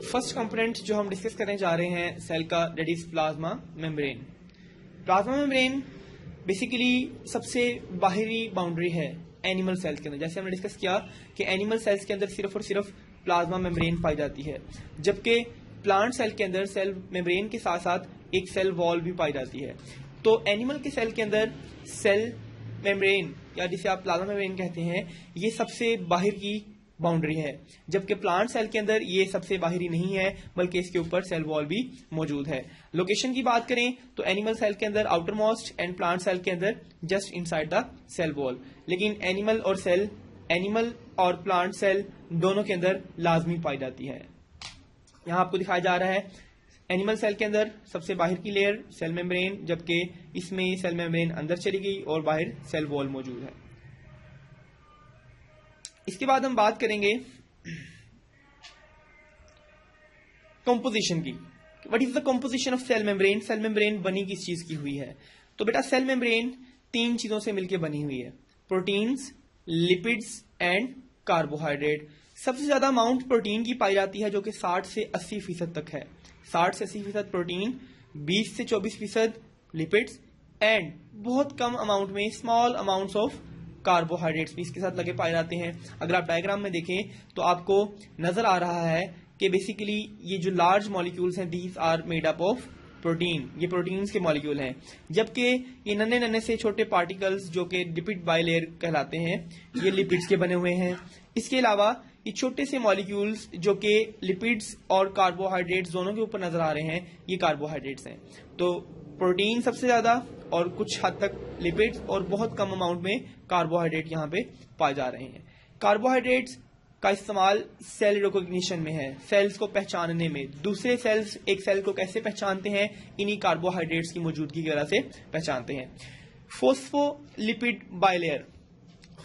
First component जो हम discuss करने जा रहे हैं सेल का, that is plasma membrane. Plasma membrane basically सबसे बाहरी बाउंड्री है एनिमल सेल्स के अंदर। जैसे हमने डिस्कस किया कि एनिमल सेल्स के अंदर सिर्फ और सिर्फ प्लाज्मा मेम्ब्रेन पाई जाती है, जबकि प्लांट सेल के अंदर सेल मेम्ब्रेन के साथ साथ एक सेल वॉल भी पाई जाती है। तो एनिमल के सेल के अंदर सेल मेम्ब्रेन या जिसे आप प्लाज्मा मेम्ब्रेन कहते हैं, ये सबसे बाहर की बाउंड्री है, जबकि प्लांट सेल के अंदर ये सबसे बाहरी नहीं है, बल्कि इसके ऊपर सेल वॉल भी मौजूद है। लोकेशन की बात करें तो एनिमल सेल के अंदर outermost and plant cell के अंदर just inside the cell wall. लेकिन एनिमल और प्लांट सेल दोनों के अंदर लाजमी पाई जाती है। यहां आपको दिखाया जा रहा है एनिमल सेल के अंदर सबसे बाहर की लेयर सेल मेम्ब्रेन, जबकि इसमें सेल मेम्ब्रेन अंदर चली गई और बाहर सेल वॉल मौजूद है। इसके बाद हम बात करेंगे कंपोजिशन की। What is the composition of cell membrane? Cell membrane बनी किस चीज की हुई है? तो बेटा सेल मेम्ब्रेन 3 चीजों से मिलकर बनी हुई है, प्रोटीन्स, लिपिड्स एंड कार्बोहाइड्रेट। सबसे ज्यादा अमाउंट प्रोटीन की पाई जाती है, जो कि 60 से 80% तक है। 60 से 80% प्रोटीन, 20 से 24% लिपिड्स एंड बहुत कम अमाउंट में स्मॉल अमाउंट्स ऑफ कार्बोहाइड्रेट्स भी इसके साथ लगे पाए जाते हैं। अगर आप डायग्राम में देखें तो आपको नजर आ रहा है कि बेसिकली ये जो लार्ज मॉलिक्यूल्स हैं, these are made up of protein, ये प्रोटीन्स के मॉलिक्यूल हैं, जबकि ये नन्हे नन्हे से छोटे पार्टिकल्स जो कि लिपिड बाइलेयर कहलाते हैं, ये लिपिड्स के बने हुए हैं। इसके अलावा ये छोटे से मॉलिक्यूल्स जो कि लिपिड्स और कार्बोहाइड्रेट्स दोनों के ऊपर नजर आ रहे हैं, ये कार्बोहाइड्रेट्स हैं। तो प्रोटीन सबसे ज्यादा और कुछ हद तक लिपिड्स और बहुत कम अमाउंट में कार्बोहाइड्रेट यहाँ पे पाए जा रहे हैं। कार्बोहाइड्रेट्स का इस्तेमाल सेल रिकॉग्निशन में है, सेल्स को पहचानने में। दूसरे सेल्स एक सेल को कैसे पहचानते हैं? इन्हीं कार्बोहाइड्रेट्स की मौजूदगी की वजह से पहचानते हैं। Phospholipid bilayer,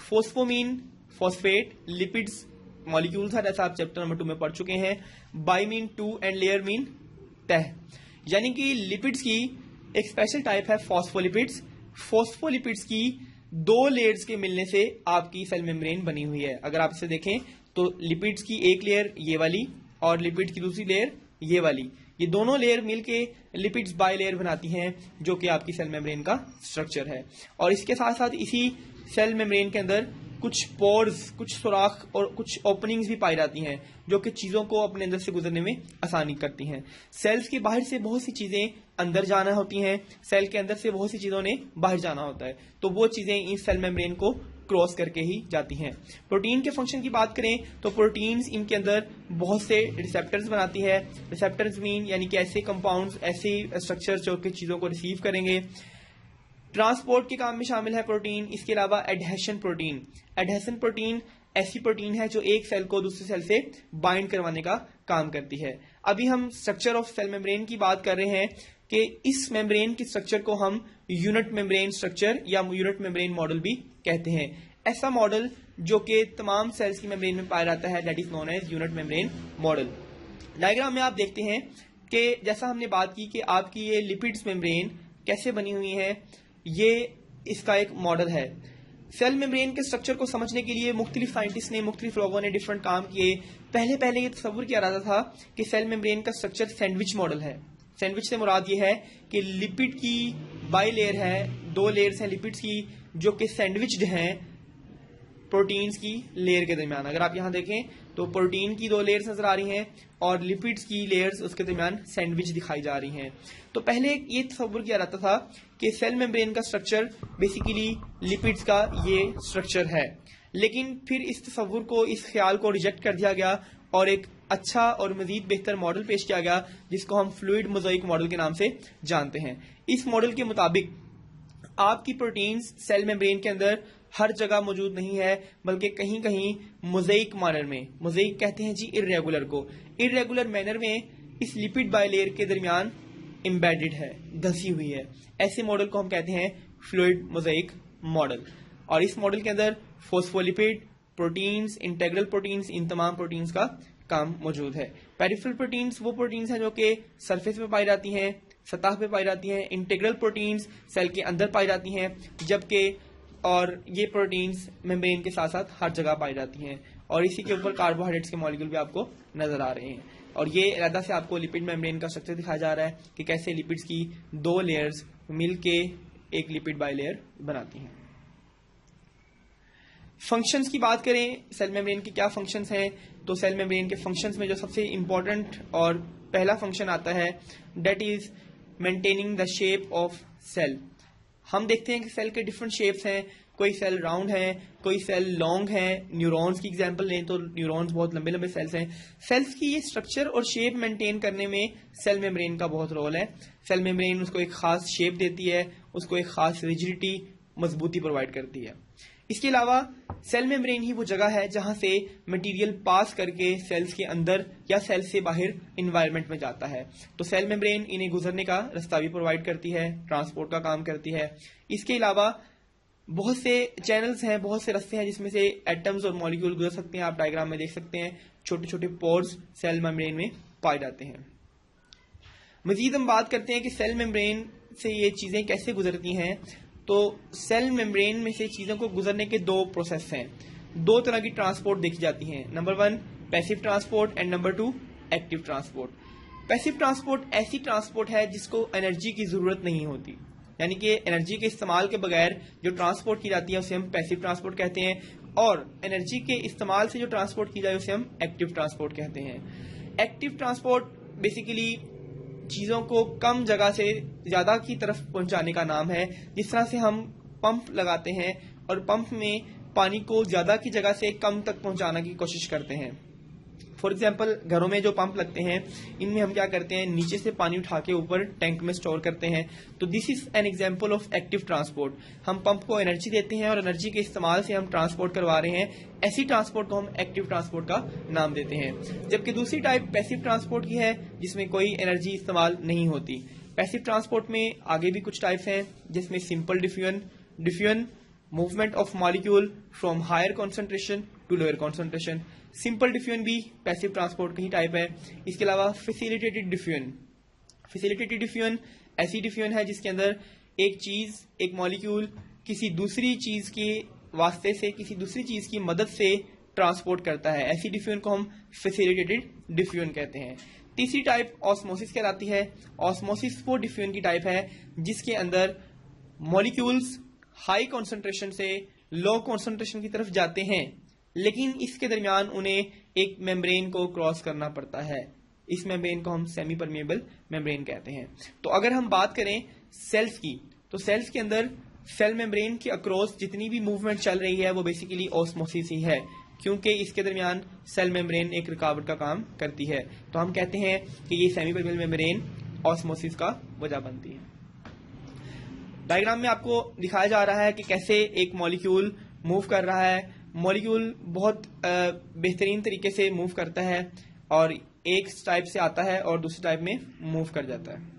phospho mean phosphate, lipids molecules है, जैसा आप चैप्टर नंबर 2 में पढ़ चुके हैं। By mean 2 and layer mean तह, यानी कि लिपिड्स की एक स्पेशल टाइप है फॉस्फोलिपिड्स। फॉस्फोलिपिड्स की 2 लेयर्स के मिलने से आपकी सेल मेम्ब्रेन बनी हुई है। अगर आप इसे देखें तो लिपिड्स की एक लेयर ये वाली और लिपिड्स की दूसरी लेयर ये वाली, ये दोनों लेयर मिलके लिपिड्स बाई लेयर बनाती हैं, जो कि आपकी सेल मेम्ब्रेन का स्ट्रक्चर है। और इसके साथ साथ इसी सेल मेम्ब्रेन के अंदर कुछ पोर्स, कुछ सुराख और कुछ ओपनिंग्स भी पाई जाती हैं, जो कि चीजों को अपने अंदर से गुजरने में आसानी करती हैं। सेल्स के बाहर से बहुत सी चीजें अंदर जाना होती हैं, सेल के अंदर से बहुत सी चीजों ने बाहर जाना होता है, तो वो चीजें इस सेल मेम्ब्रेन को क्रॉस करके ही जाती हैं। प्रोटीन के फंक्शन की बात करें तो प्रोटीन्स इनके अंदर बहुत से रिसेप्टर्स बनाती है। रिसेप्टर्स मीन यानी कि ऐसे कंपाउंड्स, ऐसे स्ट्रक्चर जो कि चीजों को रिसीव करेंगे। ट्रांसपोर्ट के काम में शामिल है प्रोटीन। इसके अलावा एडहेशन प्रोटीन, एडहेशन प्रोटीन ऐसी प्रोटीन है जो एक सेल को दूसरे सेल से बाइंड करवाने का काम करती है। अभी हम स्ट्रक्चर ऑफ सेल मेम्ब्रेन की बात कर रहे हैं कि इस मेम्ब्रेन की स्ट्रक्चर को हम यूनिट मेम्ब्रेन स्ट्रक्चर या यूनिट मेम्ब्रेन मॉडल भी कहते हैं। ऐसा मॉडल जो कि तमाम सेल्स की मेम्ब्रेन में पाया जाता है, that is known as unit membrane model. Diagram में आप देखते हैं कि जैसा हमने बात की कि आपकी ये लिपिड्स मेम्ब्रेन कैसे बनी हुई है, ये इसका एक मॉडल है। सेल मेम्ब्रेन के स्ट्रक्चर को समझने के लिए मुख्तलिफ साइंटिस्ट ने, मुख्तलिफ लोगों ने डिफरेंट काम किए। पहले ये तस्वुर किया जाता था कि सेल मेम्ब्रेन का स्ट्रक्चर सैंडविच मॉडल है। सैंडविच से मुराद ये है कि लिपिड की बाई लेयर है, 2 लेयर्स हैं लिपिड्स की, जो कि सैंडविच्ड हैं प्रोटीन्स की लेयर के दरमियान। अगर आप यहां देखें तो प्रोटीन की 2 लेयर्स नजर आ रही हैं और लिपिड्स की लेयर्स उसके दरमियान सैंडविच दिखाई जा रही हैं। तो पहले ये तस्वुर किया जाता था कि सेल मेम्ब्रेन का स्ट्रक्चर बेसिकली लिपिड्स का ये स्ट्रक्चर है, लेकिन फिर इस तस्वुर को, इस ख्याल को रिजेक्ट कर दिया गया और एक अच्छा और मजीद बेहतर मॉडल पेश किया गया, जिसको हम फ्लूइड मोज़ाइक मॉडल के नाम से जानते हैं। इस मॉडल के मुताबिक आपकी प्रोटीन्स सेल मेम्ब्रेन के अंदर हर जगह मौजूद नहीं है, बल्कि कहीं कहीं मोज़ाइक मैनर में, मोज़ाइक कहते हैं जी इर्रेगुलर को, इर्रेगुलर मैनर में इस लिपिड बाइलेयर के दरमियान एम्बेडेड है, धसी हुई है। ऐसे मॉडल को हम कहते हैं फ्लूइड मोज़ाइक मॉडल। और इस मॉडल के अंदर फॉस्फोलिपिड, प्रोटीन्स, इंटेग्रल प्रोटीन्स, इन तमाम प्रोटीन्स का काम मौजूद है। पेरिफेरल प्रोटीन्स वो प्रोटीन्स हैं जो कि सरफेस पे पाई जाती हैं, सतह पे पाई जाती हैं। इंटेग्रल प्रोटीन्स सेल के अंदर पाई जाती हैं, जबकि और ये प्रोटीन्स मेम्ब्रेन के साथ साथ हर जगह पाई जाती हैं। और इसी के ऊपर कार्बोहाइड्रेट्स के मॉलिक्यूल भी आपको नजर आ रहे हैं। और ये अलग से आपको लिपिड मेम्ब्रेन का स्ट्रक्चर दिखाया जा रहा है कि कैसे लिपिड्स की 2 लेयर्स मिलके एक लिपिड बाइलेयर बनाती हैं। फंक्शंस की बात करें, सेल मेम्ब्रेन के क्या फंक्शंस हैं, तो सेल मेम्ब्रेन के फंक्शंस में जो सबसे इंपॉर्टेंट और पहला फंक्शन आता है that is maintaining the shape of cell. हम देखते हैं कि सेल के डिफरेंट शेप्स हैं, कोई सेल राउंड है, कोई सेल लॉन्ग है। न्यूरॉन्स की एग्जांपल लें तो न्यूरॉन्स बहुत लंबे लंबे सेल्स हैं। सेल्स की ये स्ट्रक्चर और शेप मेंटेन करने में सेल मेम्ब्रेन का बहुत रोल है। सेल मेम्ब्रेन उसको एक खास शेप देती है, उसको एक खास रिजिडिटी, मजबूती प्रोवाइड करती है। इसके अलावा सेल मेम्ब्रेन ही वो जगह है जहां से मटेरियल पास करके सेल्स के अंदर या सेल से बाहर इन्वायरमेंट में जाता है। तो सेल मेम्ब्रेन इन्हें गुजरने का रास्ता भी प्रोवाइड करती है, ट्रांसपोर्ट का काम करती है। इसके अलावा बहुत से चैनल्स हैं, बहुत से रास्ते हैं जिसमें से एटम्स और मॉलिक्यूल गुजर सकते हैं। आप डायग्राम में देख सकते हैं, छोटे छोटे पोर्स सेल मेम्ब्रेन में पाए जाते हैं। मजीद हम बात करते हैं कि सेल मेम्ब्रेन से ये चीजें कैसे गुजरती हैं। तो सेल मेम्ब्रेन में से चीजों को गुजरने के 2 प्रोसेस हैं। 2 तरह की ट्रांसपोर्ट देखी जाती हैं। Number 1 passive transport and number 2 active transport. Passive transport ऐसी ट्रांसपोर्ट है जिसको एनर्जी की जरूरत नहीं होती, यानी कि एनर्जी के इस्तेमाल के बगैर जो ट्रांसपोर्ट की जाती है उसे हम पैसिव ट्रांसपोर्ट कहते हैं, और एनर्जी के इस्तेमाल से जो ट्रांसपोर्ट की जाए उसे हम एक्टिव ट्रांसपोर्ट कहते हैं। एक्टिव ट्रांसपोर्ट बेसिकली चीजों को कम जगह से ज्यादा की तरफ पहुंचाने का नाम है। जिस तरह से हम पंप लगाते हैं और पंप में पानी को ज्यादा की जगह से कम तक पहुंचाने की कोशिश करते हैं। फॉर एग्जाम्पल घरों में जो पंप लगते हैं इनमें हम क्या करते हैं, नीचे से पानी उठा के ऊपर टैंक में स्टोर करते हैं। तो this is an example of active transport. हम पंप को एनर्जी देते हैं और एनर्जी के इस्तेमाल से हम ट्रांसपोर्ट करवा रहे हैं। ऐसी ट्रांसपोर्ट को हम एक्टिव ट्रांसपोर्ट का नाम देते हैं। जबकि दूसरी टाइप पैसिव ट्रांसपोर्ट की है जिसमें कोई एनर्जी इस्तेमाल नहीं होती। पैसिव ट्रांसपोर्ट में आगे भी कुछ टाइप्स हैं जिसमें simple diffusion, movement of molecule from higher concentration to lower concentration. Simple diffusion भी पैसिव ट्रांसपोर्ट का ही टाइप है। इसके अलावा फैसिलिटेटेड डिफ्यूजन ऐसी डिफ्यूजन है जिसके अंदर एक चीज, एक मॉलिक्यूल किसी दूसरी चीज के वास्ते से, किसी दूसरी चीज की मदद से ट्रांसपोर्ट करता है। ऐसी डिफ्यूजन को हम फैसिलिटेटेड डिफ्यूजन कहते हैं। तीसरी टाइप ऑस्मोसिस कहलाती है। ऑस्मोसिस वो डिफ्यूजन की टाइप है जिसके अंदर मॉलिक्यूल्स हाई कॉन्सेंट्रेशन से लो कॉन्सेंट्रेशन की तरफ जाते हैं, लेकिन इसके दरमियान उन्हें एक मेम्ब्रेन को क्रॉस करना पड़ता है। इस मेम्ब्रेन को हम सेमी परमिएबल मेम्ब्रेन कहते हैं। तो अगर हम बात करें सेल्स की, तो सेल्स के अंदर सेल मेम्ब्रेन के अक्रॉस जितनी भी मूवमेंट चल रही है वो बेसिकली ऑस्मोसिस ही है, क्योंकि इसके दरमियान सेल मेम्ब्रेन एक रुकावट का काम करती है। तो हम कहते हैं कि ये सेमी परमिएबल मेम्ब्रेन ऑस्मोसिस का वजह बनती है। डायग्राम में आपको दिखाया जा रहा है कि कैसे एक मॉलिक्यूल मूव कर रहा है। मॉलिक्यूल बहुत बेहतरीन तरीके से मूव करता है और एक टाइप से आता है और दूसरे टाइप में मूव कर जाता है।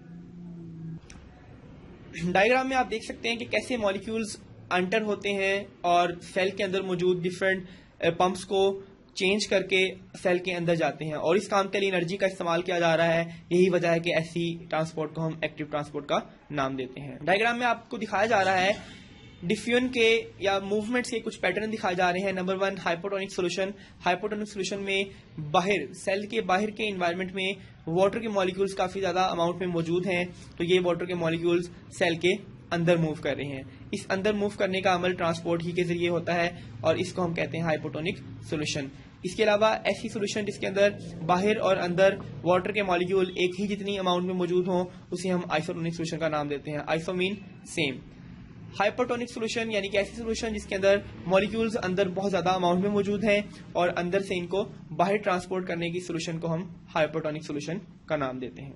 डायग्राम में आप देख सकते हैं कि कैसे मॉलिक्यूल्स अंटर होते हैं और सेल के अंदर मौजूद डिफरेंट पंप्स को चेंज करके सेल के अंदर जाते हैं, और इस काम के लिए एनर्जी का इस्तेमाल किया जा रहा है। यही वजह है कि ऐसी ट्रांसपोर्ट को हम एक्टिव ट्रांसपोर्ट का नाम देते हैं। डायग्राम में आपको दिखाया जा रहा है डिफ्यूजन के या मूवमेंट्स के कुछ पैटर्न दिखाए जा रहे हैं। Number 1 hypotonic solution. Hypotonic solution में बाहर, सेल के बाहर के एनवायरनमेंट में वाटर के मॉलिक्यूल्स काफी ज्यादा अमाउंट में मौजूद हैं, तो ये वाटर के मॉलिक्यूल्स सेल के अंदर मूव कर रहे हैं। इस अंदर मूव करने का अमल ट्रांसपोर्ट ही के जरिए होता है और इसको हम कहते हैं हाइपोटोनिक सोल्यूशन। इसके अलावा ऐसी सोल्यूशन जिसके अंदर बाहर और अंदर वाटर के मॉलिक्यूल एक ही जितनी अमाउंट में मौजूद हों उसे हम आइसोटोनिक सोल्यूशन का नाम देते हैं। Iso mean same. Hypertonic solution यानी कि ऐसी सोल्यूशन जिसके अंदर मॉलिक्यूल्स अंदर बहुत ज्यादा अमाउंट में मौजूद हैं और अंदर से इनको बाहर ट्रांसपोर्ट करने की सोल्यूशन को हम हाइपरटोनिक सोल्यूशन का नाम देते हैं।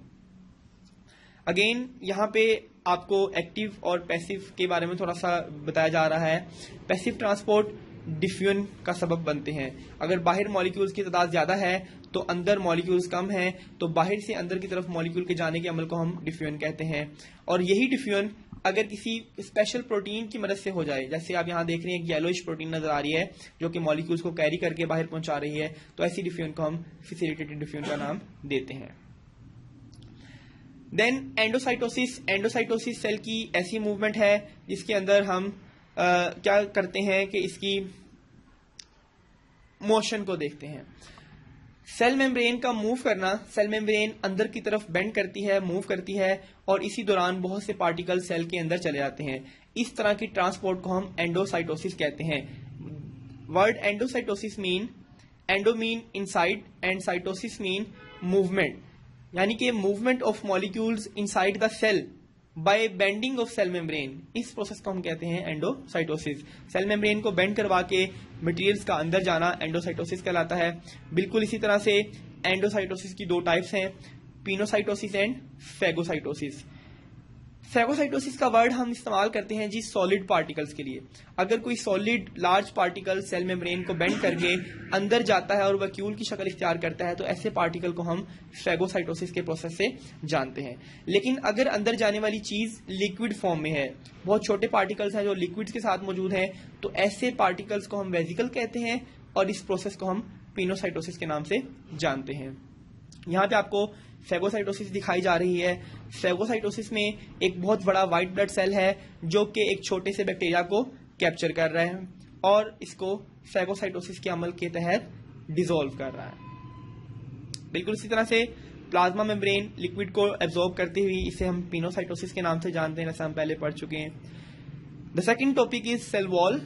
अगेन यहाँ पे आपको एक्टिव और पैसिव के बारे में थोड़ा सा बताया जा रहा है। पैसिव ट्रांसपोर्ट डिफ्यूजन का सबब बनते हैं। अगर बाहर मॉलिक्यूल्स की तादाद ज्यादा है तो अंदर मॉलिक्यूल्स कम हैं, तो बाहर से अंदर की तरफ मॉलिक्यूल के जाने के अमल को हम डिफ्यूजन कहते हैं। और यही डिफ्यूजन अगर किसी स्पेशल प्रोटीन की मदद से हो जाए, जैसे आप यहाँ देख रहे हैं कि येलोइश प्रोटीन नजर आ रही है जो कि मॉलिक्यूल्स को कैरी करके बाहर पहुंचा रही है, तो ऐसी डिफ्यूजन को हम फैसिलिटेटेड डिफ्यूजन का नाम देते हैं। Then endocytosis. एंडोसाइटोसिस सेल की ऐसी मूवमेंट है जिसके अंदर हम क्या करते हैं कि इसकी मोशन को देखते हैं। सेल मेम्ब्रेन का मूव करना, सेल मेम्ब्रेन अंदर की तरफ बेंड करती है, मूव करती है, और इसी दौरान बहुत से पार्टिकल सेल के अंदर चले जाते हैं। इस तरह की ट्रांसपोर्ट को हम एंडोसाइटोसिस कहते हैं। Word endocytosis mean, endo mean inside and cytosis mean movement, यानी कि movement of molecules inside the cell by bending of cell membrane. इस प्रोसेस को हम कहते हैं एंडोसाइटोसिस। सेल मेम्ब्रेन को बेंड करवा के मटेरियल्स का अंदर जाना एंडोसाइटोसिस कहलाता है। बिल्कुल इसी तरह से एंडोसाइटोसिस की दो टाइप्स हैं, पिनोसाइटोसिस एंड फैगोसाइटोसिस। फैगोसाइटोसिस का वर्ड हम इस्तेमाल करते हैं जी सॉलिड पार्टिकल्स के लिए। अगर कोई solid large particle cell membrane को बेंड करके अंदर जाता है और वैक्यूल की शक्ल इख्तियार करता है, तो ऐसे पार्टिकल को हम फैगोसाइटोसिस के प्रोसेस से जानते हैं। लेकिन अगर अंदर जाने वाली चीज लिक्विड फॉर्म में है, बहुत छोटे पार्टिकल्स हैं जो लिक्विड्स के साथ मौजूद हैं, तो ऐसे पार्टिकल्स को हम वेजिकल कहते हैं और इस प्रोसेस को हम पिनोसाइटोसिस के नाम से जानते हैं। यहाँ पे आपको फैगोसाइटोसिस दिखाई जा रही है। फैगोसाइटोसिस में एक बहुत बड़ा व्हाइट ब्लड सेल है जो कि एक छोटे से बैक्टीरिया को कैप्चर कर रहा है और इसको फैगोसाइटोसिस के अमल के तहत डिसॉल्व कर रहा है। बिल्कुल इसी तरह से प्लाज्मा मेम्ब्रेन लिक्विड को एब्जॉर्ब करती हुई इसे हम पिनोसाइटोसिस के नाम से जानते हैं, जैसे हम पहले पढ़ चुके हैं। The second topic is cell wall.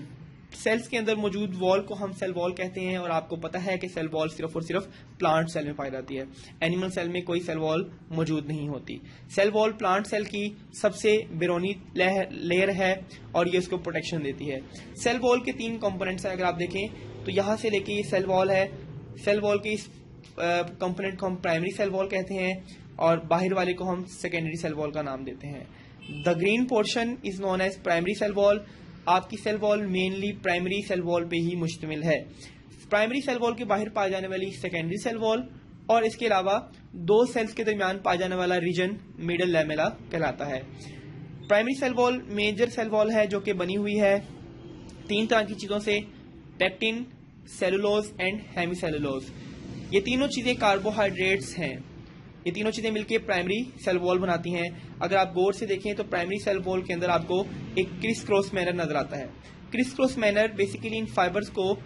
Cells के अंदर मौजूद वॉल को हम सेल वॉल कहते हैं, और आपको पता है कि सेल वॉल सिर्फ और सिर्फ प्लांट सेल में पाई जाती है। एनिमल सेल में कोई सेल वॉल मौजूद नहीं होती। सेल वॉल प्लांट सेल की सबसे बेरोनी लेयर है और ये उसको प्रोटेक्शन देती है। सेल वॉल के 3 कंपोनेंट्स हैं, अगर आप देखें तो यहाँ से लेके ये सेल वॉल है। सेल वॉल के इस कंपोनेंट को हम प्राइमरी सेल वॉल कहते हैं और बाहर वाले को हम सेकेंडरी सेल वॉल का नाम देते हैं। The green portion is known as primary cell wall. आपकी cell wall mainly primary cell wall पे ही मुश्तमिल है। प्राइमरी सेल वॉल के बाहर पाए जाने वाली सेकेंडरी सेल वॉल और इसके अलावा 2 सेल्स के दरमियान पाया जाने वाला रीजन मिडल लैमेला कहलाता है। Primary cell wall major cell wall है जो कि बनी हुई है 3 तरह की चीजों से, पेक्टिन, सेलुलोज एंड हेमीसेलुलोज। ये तीनों चीजें कार्बोहाइड्रेट्स हैं। ये तीनों चीजें मिलकर प्राइमरी सेल वॉल बनाती हैं। अगर आप गौर से देखें तो प्राइमरी सेल वॉल के अंदर आपको एक क्रिस क्रॉस मैनर नजर आता है। क्रिस क्रॉस मैनर बेसिकली इन फाइबर्स को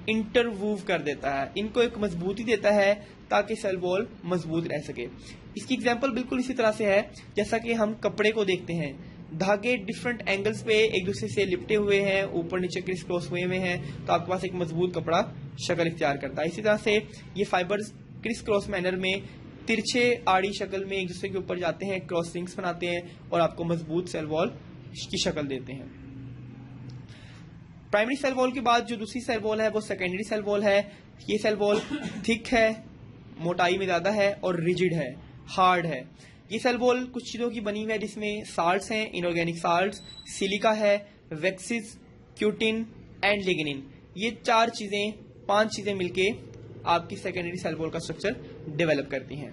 इंटरवूव कर देता है, इनको एक मजबूती देता है ताकि सेल वॉल मजबूत रह सके। इसकी एग्जांपल बिल्कुल इसी तरह से है जैसा कि हम कपड़े को देखते हैं, धागे डिफरेंट एंगल्स पे एक दूसरे से लिपटे हुए हैं, ऊपर नीचे क्रिस क्रॉस हुए हैं, तो आपके पास एक मजबूत कपड़ा शक्ल इख्तियार करता है। इसी तरह से ये फाइबर्स क्रिस क्रॉस मैनर में तिरछे आड़ी शक्ल में एक दूसरे के ऊपर जाते हैं, क्रॉस लिंक्स बनाते हैं और आपको मजबूत सेल वॉल की शक्ल देते हैं। प्राइमरी सेल वॉल के बाद जो दूसरी सेल वॉल है वो सेकेंडरी सेल वॉल है। ये सेल वॉल थिक है, मोटाई में ज्यादा है और रिजिड है, हार्ड है। ये सेल वॉल कुछ चीजों की बनी हुई है जिसमें साल्ट्स हैं, इनऑर्गेनिक साल्ट्स, सिलिका है, वैक्सीज, क्यूटिन एंड लिग्निन। ये 5 चीजें मिलके आपकी सेकेंडरी सेल वॉल का स्ट्रक्चर डेवलप करती हैं।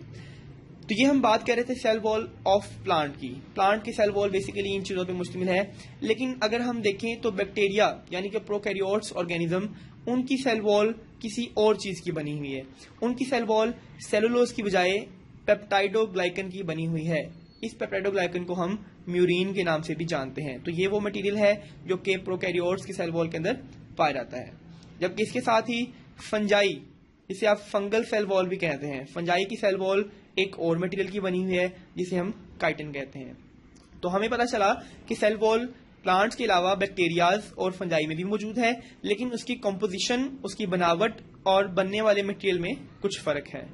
तो ये हम बात कर रहे थे सेल वॉल ऑफ प्लांट की। प्लांट की सेल वॉल बेसिकली इन चीजों पे मुश्तमिल है। लेकिन अगर हम देखें तो बैक्टीरिया यानी कि प्रोकैरियोट्स ऑर्गेनिज्म, उनकी सेल वॉल किसी और चीज की बनी हुई है। उनकी सेल वॉल सेलुलोज की बजाय पेप्टाइडोग्लाइकन की बनी हुई है। इस पेप्टाइडोग्लाइकन को हम म्यूरिन के नाम से भी जानते हैं। तो ये वो मटेरियल है जो कि प्रोकैरियोट्स की सेल वॉल के अंदर पाया जाता है। जबकि इसके साथ ही फंजाई, इसे आप फंगल सेल वॉल भी कहते हैं, फंजाई की सेल वॉल एक और मटेरियल की बनी हुई है जिसे हम काइटिन कहते हैं। तो हमें पता चला कि सेल वॉल प्लांट्स के अलावा बैक्टीरियाज और फंजाई में भी मौजूद है, लेकिन उसकी कंपोजिशन, उसकी बनावट और बनने वाले मटेरियल में कुछ फर्क है।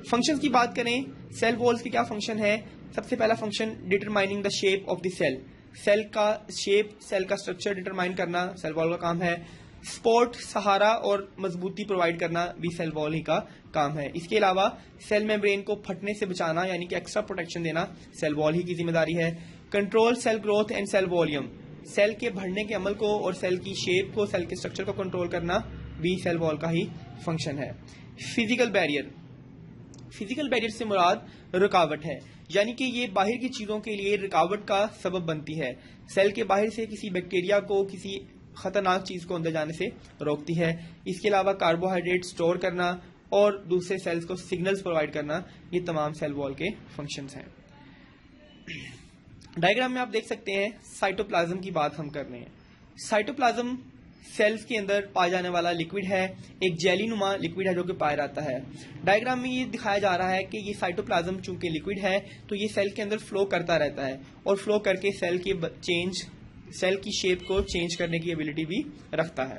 फंक्शंस की बात करें, सेल वॉल्स के क्या फंक्शन है? सबसे पहला function determining the shape of the cell. Cell का शेप, सेल का स्ट्रक्चर डिटरमाइन करना सेल वॉल का काम है। सपोर्ट, सहारा और मजबूती प्रोवाइड करना भी सेल वॉल ही का काम है। इसके अलावा सेल मेम्ब्रेन को फटने से बचाना यानी कि एक्स्ट्रा प्रोटेक्शन देना सेल वॉल ही की जिम्मेदारी है। Control cell growth and cell volume, cell के बढ़ने के अमल को और सेल की शेप को, सेल के स्ट्रक्चर को कंट्रोल करना भी सेल वॉल का ही फंक्शन है। फिजिकल बैरियर, फिजिकल बैरियर से मुराद रुकावट है, यानी कि ये बाहर की चीजों के लिए रुकावट का सबब बनती है। सेल के बाहर से किसी बैक्टीरिया को, किसी खतरनाक चीज को अंदर जाने से रोकती है। इसके अलावा कार्बोहाइड्रेट स्टोर करना और दूसरे सेल्स को सिग्नल्स प्रोवाइड करना, ये तमाम सेल वॉल के फंक्शंस हैं। डायग्राम में आप देख सकते हैं साइटोप्लाज्म की बात हम कर रहे हैं। साइटोप्लाज्म सेल्स के अंदर पाया जाने वाला लिक्विड है, एक जेली नुमा लिक्विड है जो कि पाया जाता है। डायग्राम में ये दिखाया जा रहा है कि ये साइटोप्लाज्म चूंकि लिक्विड है तो ये सेल के अंदर फ्लो करता रहता है और फ्लो करके सेल की शेप को चेंज करने की एबिलिटी भी रखता है।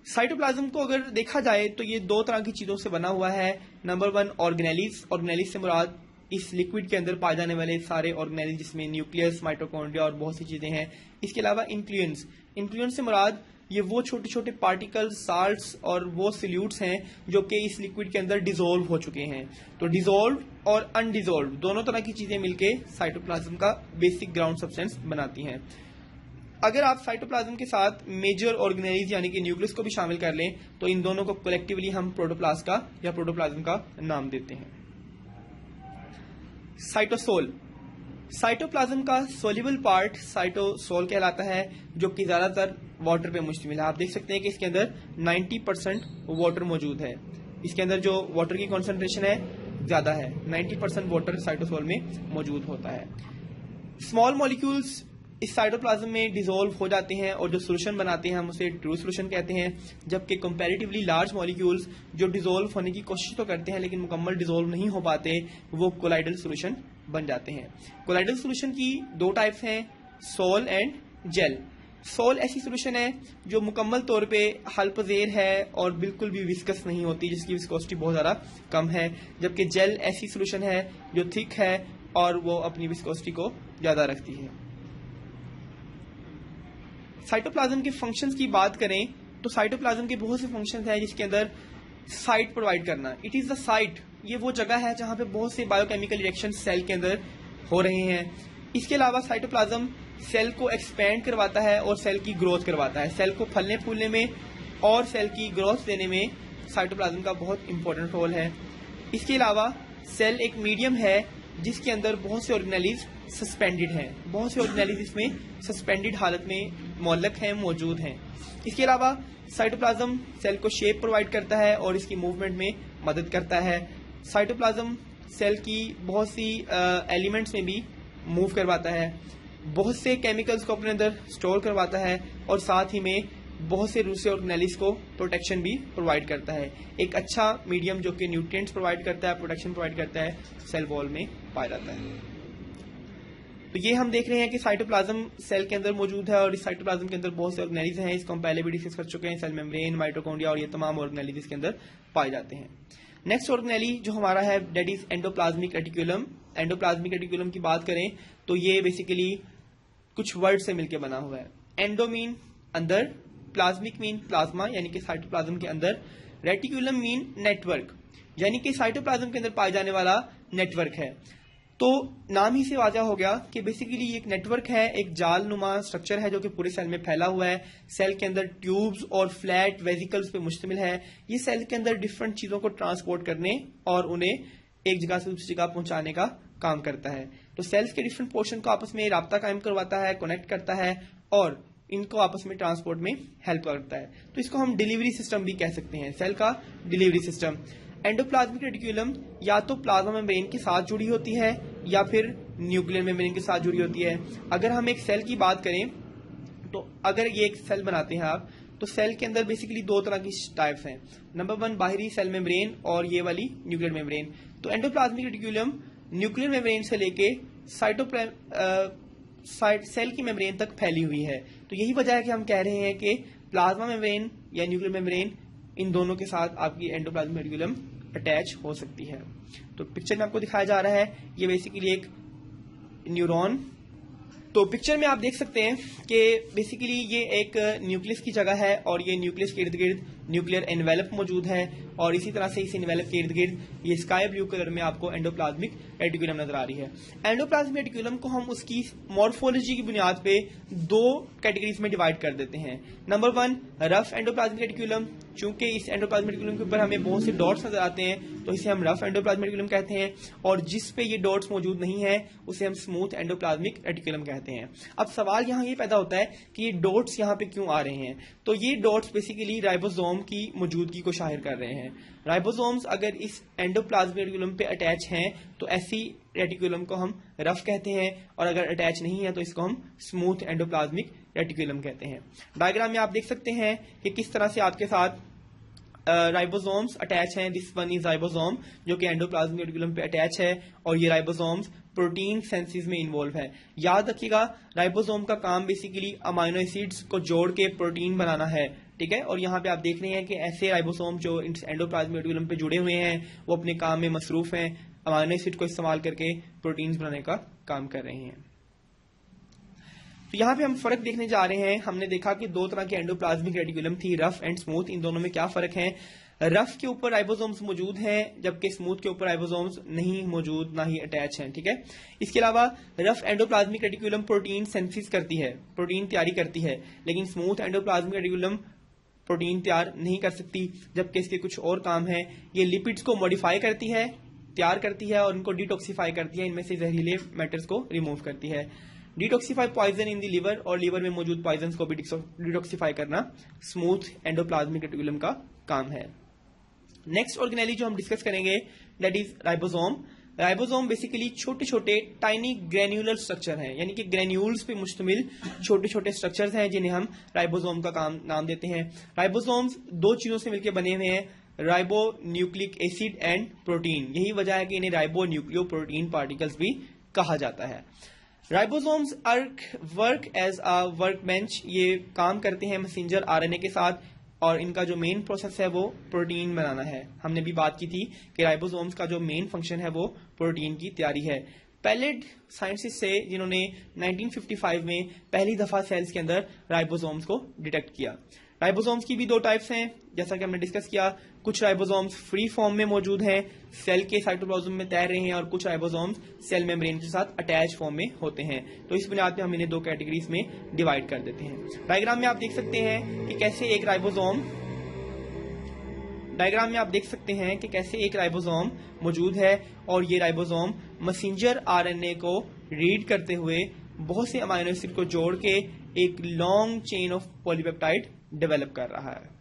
साइटोप्लाज्म को अगर देखा जाए तो ये दो तरह की चीजों से बना हुआ है। Number 1 organelles. ऑर्गेनेलिज से मुराद इस लिक्विड के अंदर पाए जाने वाले सारे ऑर्गेनेलिज जिसमें न्यूक्लियस, माइटोकॉन्ड्रिया और बहुत सी चीजें हैं। इसके अलावा इन्फ्लुएंस। इन्फ्लुएंस से मुराद ये वो छोटे छोटे पार्टिकल्स, साल्ट्स और वो सल्यूट्स हैं जो कि इस लिक्विड के अंदर डिसोल्व हो चुके हैं। तो डिसोल्व और अनडिसोल्व दोनों तरह की चीजें मिलके साइटोप्लाज्म का बेसिक ग्राउंड सब्सटेंस बनाती हैं। अगर आप साइटोप्लाज्म के साथ मेजर ऑर्गेनेलिज यानी कि न्यूक्लियस को भी शामिल कर लें तो इन दोनों को कलेक्टिवली हम प्रोटोप्लास्ट का या प्रोटोप्लाज्म का नाम देते हैं। साइटोसोल। साइटोप्लाज्म का सोल्यूबल पार्ट साइटोसोल कहलाता है जो कि ज्यादातर वाटर पे मुश्तमिल है। आप देख सकते हैं कि इसके अंदर 90% वाटर मौजूद है। इसके अंदर जो वाटर की कॉन्सेंट्रेशन है ज्यादा है, 90% वाटर साइटोसोल में मौजूद होता है। स्मॉल मॉलिक्यूल्स इस साइटोप्लाज्म में डिसोल्व हो जाते हैं और जो सोल्यूशन बनाते हैं हम उसे ट्रू सोल्यूशन कहते हैं, जबकि कंपैरेटिवली लार्ज मॉलिक्यूल्स जो डिसोल्व होने की कोशिश तो करते हैं लेकिन मुकम्मल डिसोल्व नहीं हो पाते, वो कोलाइडल सोल्यूशन बन जाते हैं। कोलाइडल सोल्यूशन की दो टाइप्स हैं, सोल एंड जेल। सोल ऐसी सोल्यूशन है जो मुकम्मल तौर पे हल्पजेर है और बिल्कुल भी विस्कस नहीं होती, जिसकी विस्कोसिटी बहुत ज़्यादा कम है, जबकि जेल ऐसी सोल्यूशन है जो थिक है और वो अपनी विस्कोसिटी को ज़्यादा रखती है। साइटोप्लाज्म के फंक्शंस की बात करें तो साइटोप्लाज्म के बहुत से फंक्शंस हैं जिसके अंदर साइट प्रोवाइड करना। इट इज़ द साइट, ये वो जगह है जहां पे बहुत से बायोकेमिकल रिएक्शन सेल के अंदर हो रहे हैं। इसके अलावा साइटोप्लाज्म सेल को एक्सपेंड करवाता है और सेल की ग्रोथ करवाता है। सेल को फलने फूलने में और सेल की ग्रोथ देने में साइटोप्लाज्म का बहुत इंपॉर्टेंट रोल है। इसके अलावा सेल एक मीडियम है जिसके अंदर बहुत से ऑर्गेनेलिज सस्पेंडेड हैं, बहुत से ऑर्गेनेलिज इसमें सस्पेंडेड हालत में मौलक हैं, मौजूद हैं। इसके अलावा साइटोप्लाज्म सेल को शेप प्रोवाइड करता है और इसकी मूवमेंट में मदद करता है। साइटोप्लाज्म सेल की बहुत सी एलिमेंट्स में भी मूव करवाता है, बहुत से केमिकल्स को अपने अंदर स्टोर करवाता है और साथ ही में बहुत से दूसरे ऑर्गेनेलिज को प्रोटेक्शन भी प्रोवाइड करता है। एक अच्छा मीडियम जो कि न्यूट्रिएंट्स प्रोवाइड करता है, प्रोटेक्शन प्रोवाइड करता है, सेल वॉल में पाया जाता है। तो ये हम देख रहे हैं कि साइटोप्लाज्म सेल के अंदर मौजूद है और इस साइटोप्लाज्म के अंदर बहुत से ऑर्गेनेलिज हैं। इसको हम पहले भी डिस्कस कर चुके हैं, सेल मेम्ब्रेन, माइटोकॉन्ड्रिया और ये तमाम ऑर्गेनेलिज इसके अंदर पाए जाते हैं। नेक्स्ट ऑर्गेनेली जो हमारा है that is endoplasmic reticulum. Endoplasmic reticulum की बात करें तो ये बेसिकली कुछ वर्ड से मिलकर बना हुआ है। एंडो मीन अंदर, प्लाज्मिक मीन प्लाज्मा यानी कि साइटोप्लाज्म के अंदर, रेटिकुलम मीन नेटवर्क यानी कि साइटोप्लाज्म के अंदर पाया जाने वाला नेटवर्क है। तो नाम ही से वाज़ा हो गया कि बेसिकली एक नेटवर्क है, एक जाल नुमा स्ट्रक्चर है जो कि पूरे सेल में फैला हुआ है। सेल के अंदर ट्यूब्स और फ्लैट वेजिकल्स पे मुश्तमिल है। ये सेल के अंदर डिफरेंट चीज़ों को ट्रांसपोर्ट करने और उन्हें एक जगह से दूसरी जगह पहुंचाने का काम करता है। तो सेल्स के डिफरेंट पोर्शन को आपस में राब्ता कायम करवाता है, कनेक्ट करता है और इनको आपस में ट्रांसपोर्ट में हेल्प करता है। तो इसको हम डिलीवरी सिस्टम भी कह सकते हैं, सेल का डिलीवरी सिस्टम। एंडोप्लाज्मिक रेटिकुलम या तो प्लाज्मा मेम्ब्रेन के साथ जुड़ी होती है या फिर न्यूक्लियर मेम्ब्रेन के साथ जुड़ी होती है। अगर हम एक सेल की बात करें तो अगर ये एक सेल बनाते हैं आप, तो सेल के अंदर बेसिकली दो तरह की टाइप्स हैं। नंबर 1 बाहरी सेल मेम्ब्रेन और ये वाली न्यूक्लियर मेम्ब्रेन। तो एंडोप्लाज्मिक रेटिकुलम न्यूक्लियर मेम्ब्रेन से लेके सेल की मेम्ब्रेन तक फैली हुई है। तो यही वजह है कि हम कह रहे हैं कि प्लाज्मा मेम्ब्रेन या न्यूक्लियर मेम्ब्रेन इन दोनों के साथ आपकी एंडोप्लाज्मिक रेटिकुलम अटैच हो सकती है। तो पिक्चर में आपको दिखाया जा रहा है ये बेसिकली एक न्यूरॉन। तो पिक्चर में आप देख सकते हैं कि बेसिकली ये एक न्यूक्लियस की जगह है और ये न्यूक्लियस के इर्द गिर्द न्यूक्लियर एनवेलप मौजूद है और इसी तरह से इस एनवेलप के इर्द गिर्द ये स्काई ब्लू कलर में आपको एंडोप्लाज्मिक रेटिकुलम नजर आ रही है। एंडोप्लाज्मिक रेटिकुलम को हम उसकी मॉर्फोलॉजी की बुनियाद पे दो कैटेगरीज में डिवाइड कर देते हैं। Number 1 rough endoplasmic reticulum. चूंकि इस एंडोप्लाज्मिक रेटिकुलम के ऊपर हमें बहुत से डॉट्स नजर आते हैं तो इसे हम रफ एंडोप्लाज्मिक रेटिकुलम कहते हैं, और जिस पे ये डॉट्स मौजूद नहीं है उसे हम स्मूथ एंडोप्लाज्मिक रेटिकुलम कहते हैं। अब सवाल यहाँ ये पैदा होता है कि ये डॉट्स यहाँ पे क्यों आ रहे हैं। तो ये डॉट्स बेसिकली राइबोसोम की मौजूदगी को जाहिर कर रहे हैं। राइबोसोम्स अगर इस एंडोप्लाज्मिक रेटिकुलम पे अटैच हैं तो ऐसी रेटिकुलम को हम रफ कहते हैं, और अगर अटैच नहीं है तो इसको हम स्मूथ एंडोप्लाज्मिक रेटिकुलम कहते हैं। डायग्राम में आप देख सकते हैं कि किस तरह से आपके साथ राइबोसोम्स अटैच हैं। दिस वन इज राइबोसोम जो कि एंडोप्लाज्मिक रेटिकुलम पे अटैच है, और ये राइबोसोम्स प्रोटीन सेंसिस में इन्वॉल्व है। याद रखिएगा, राइबोसोम का काम बेसिकली अमाइनो एसिड्स को जोड़ के प्रोटीन बनाना है, ठीक है। और यहाँ पे आप देख रहे हैं कि ऐसे राइबोसोम जो एंडोप्लाज्मिक रेटिकुलम पे जुड़े हुए हैं वो अपने काम में मसरूफ हैं, अमाइनो एसिड को इस्तेमाल करके प्रोटीन्स बनाने का काम कर रहे हैं। तो यहाँ पे हम फर्क देखने जा रहे हैं। हमने देखा कि दो तरह के एंडोप्लाज्मिक रेटिकुलम थी, रफ एंड स्मूथ। इन दोनों में क्या फर्क है? रफ के ऊपर राइबोसोम्स मौजूद हैं, जबकि स्मूथ के ऊपर राइबोसोम्स नहीं मौजूद, ना ही अटैच हैं, ठीक है। इसके अलावा rough endoplasmic reticulum protein synthesis करती है, प्रोटीन तैयारी करती है, लेकिन स्मूथ एंडोप्लाज्मिक रेटिकुलम प्रोटीन तैयार नहीं कर सकती, जबकि इसके कुछ और काम है। ये लिपिड्स को मॉडिफाई करती है, तैयार करती है, और उनको डिटॉक्सिफाई करती है, इनमें से जहरीले मैटर्स को रिमूव करती है। Detoxify poison in the liver, और लिवर में मौजूद पॉइजन को भी डिटॉक्सिफाई करना स्मूथ एंडोप्लाज्मिक रेटिकुलम का काम है। नेक्स्ट ऑर्गेनेली जो हम डिस्कस करेंगे that is ribosome. Ribosome basically छोटे छोटे टाइनी ग्रेन्यूलर स्ट्रक्चर हैं, यानी कि ग्रेन्यूल्स पे मुश्तमिल छोटे छोटे स्ट्रक्चर्स हैं जिन्हें हम राइबोसोम का नाम देते हैं। राइबोसोम्स दो चीजों से मिलकर बने हुए हैं, ribo nucleic acid and protein. यही वजह है कि इन्हें राइबो न्यूक्लियो प्रोटीन पार्टिकल्स भी कहा जाता है। Ribosomes work as a workbench, ये काम करते हैं मैसेंजर आरएनए के साथ, और इनका जो मेन प्रोसेस है वो प्रोटीन बनाना है। हमने भी बात की थी कि राइबोसोम्स का जो मेन फंक्शन है वो प्रोटीन की तैयारी है। पैलेट साइंटिस्ट से जिन्होंने 1955 में पहली दफा सेल्स के अंदर राइबोसोम्स को डिटेक्ट किया। राइबोसोम्स की भी दो टाइप्स हैं, जैसा कि हमने डिस्कस किया। कुछ राइबोसोम्स फ्री फॉर्म में मौजूद हैं, सेल के साइटोप्लाज्म में तैर रहे हैं, और कुछ राइबोसोम्स सेल मेम्ब्रेन के साथ अटैच फॉर्म में होते हैं। तो इस बुनियाद पे हम इन्हें दो कैटेगरीज में डिवाइड कर देते हैं। डायग्राम में आप देख सकते हैं कि कैसे एक राइबोसोम मौजूद है, और ये राइबोसोम मैसेंजर आरएनए को रीड करते हुए बहुत से अमाइनो एसिड को जोड़ के एक long chain of polypeptide develop कर रहा है।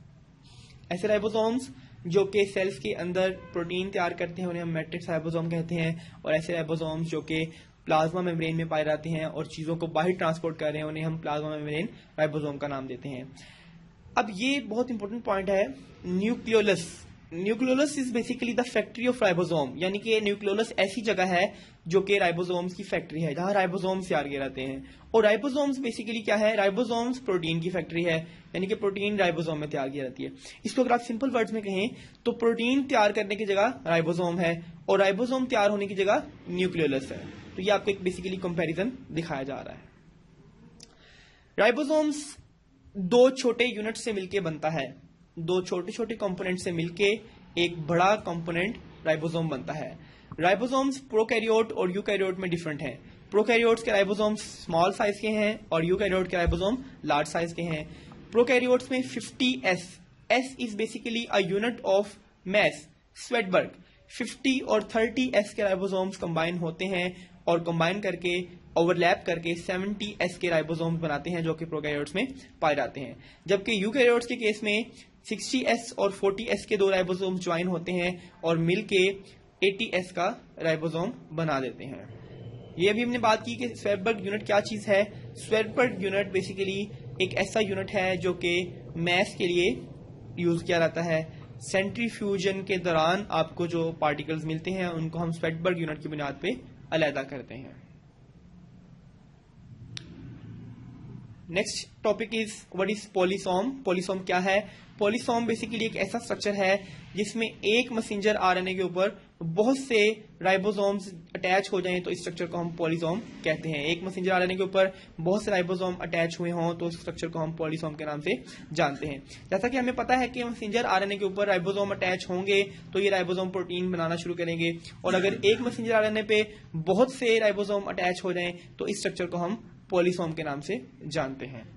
ऐसे राइबोसोम्स जो कि सेल्स के अंदर प्रोटीन तैयार करते हैं उन्हें हम मैट्रिक्स राइबोसोम कहते हैं, और ऐसे राइबोसोम्स जो कि प्लाज्मा मेम्ब्रेन में पाए जाते हैं और चीजों को बाहर ट्रांसपोर्ट कर रहे हैं उन्हें हम प्लाज्मा मेम्ब्रेन राइबोसोम का नाम देते हैं। अब ये बहुत इंपॉर्टेंट पॉइंट है, nucleolus. Nucleolus is basically the factory of ribosome, यानी कि न्यूक्लियोलस ऐसी जगह है जो कि राइबोसोम्स की फैक्ट्री है, जहां राइबोसोम्स तैयार किए जाते हैं। और राइबोसोम्स बेसिकली क्या है? राइबोसोम्स प्रोटीन की फैक्ट्री है, यानी कि प्रोटीन राइबोसोम में तैयार की जाती है। इसको अगर आप सिंपल वर्ड्स में कहें तो प्रोटीन तैयार करने की जगह राइबोसोम है, और राइबोसोम तैयार होने की जगह न्यूक्लियोलस है। तो ये आपको एक बेसिकली कंपैरिजन दिखाया जा रहा है। राइबोसोम्स दो छोटे यूनिट से मिलकर बनता है, दो छोटे छोटे कंपोनेंट से मिलके एक बड़ा कंपोनेंट राइबोसोम बनता है। राइबोसोम्स प्रोकैरियोट और यूकैरियोट में डिफरेंट हैं। प्रोकैरियोट्स के राइबोसोम्स स्मॉल साइज के हैं और यूकैरियोट के राइबोसोम लार्ज साइज के हैं। प्रोकैरियोट्स में 50S, S is basically a unit of mass, Svedberg. 50 और 30S के राइबोसोम्स कंबाइन होते हैं और कंबाइन करके ओवरलैप करके 70S के राइबोसोम्स बनाते हैं जो कि प्रोकैरियोट्स में पाए जाते हैं। जबकि यूकैरियोट्स के केस में 60S और 40S के दो राइबोसोम्स ज्वाइन होते हैं और मिलके 80S का राइबोसोम बना देते हैं। ये अभी हमने बात की कि स्वेटबर्ग यूनिट क्या चीज है। स्वेटबर्ग यूनिट बेसिकली एक ऐसा यूनिट है जो कि मैस के लिए यूज किया जाता है। सेंट्रीफ्यूजन के दौरान आपको जो पार्टिकल्स मिलते हैं उनको हम स्वेटबर्ग यूनिट की बुनियाद पे अलहदा करते हैं। Next topic is what is polysome. Polysome क्या है? पॉलीसोम बेसिकली एक ऐसा स्ट्रक्चर है जिसमें एक मैसेंजर आरएनए के ऊपर बहुत से राइबोसोम्स अटैच हो जाएं तो इस स्ट्रक्चर को हम पॉलीसोम कहते हैं। एक मैसेंजर आरएनए के ऊपर बहुत से राइबोसोम अटैच हुए हों तो इस स्ट्रक्चर को हम पॉलीसोम के नाम से जानते हैं। जैसा कि हमें पता है कि मैसेंजर आरएनए के ऊपर राइबोसोम अटैच होंगे तो ये राइबोसोम प्रोटीन बनाना शुरू करेंगे, और अगर एक मैसेंजर आरएनए पे बहुत से राइबोसोम अटैच हो जाएं तो इस स्ट्रक्चर को हम पॉलीसोम के नाम से जानते हैं।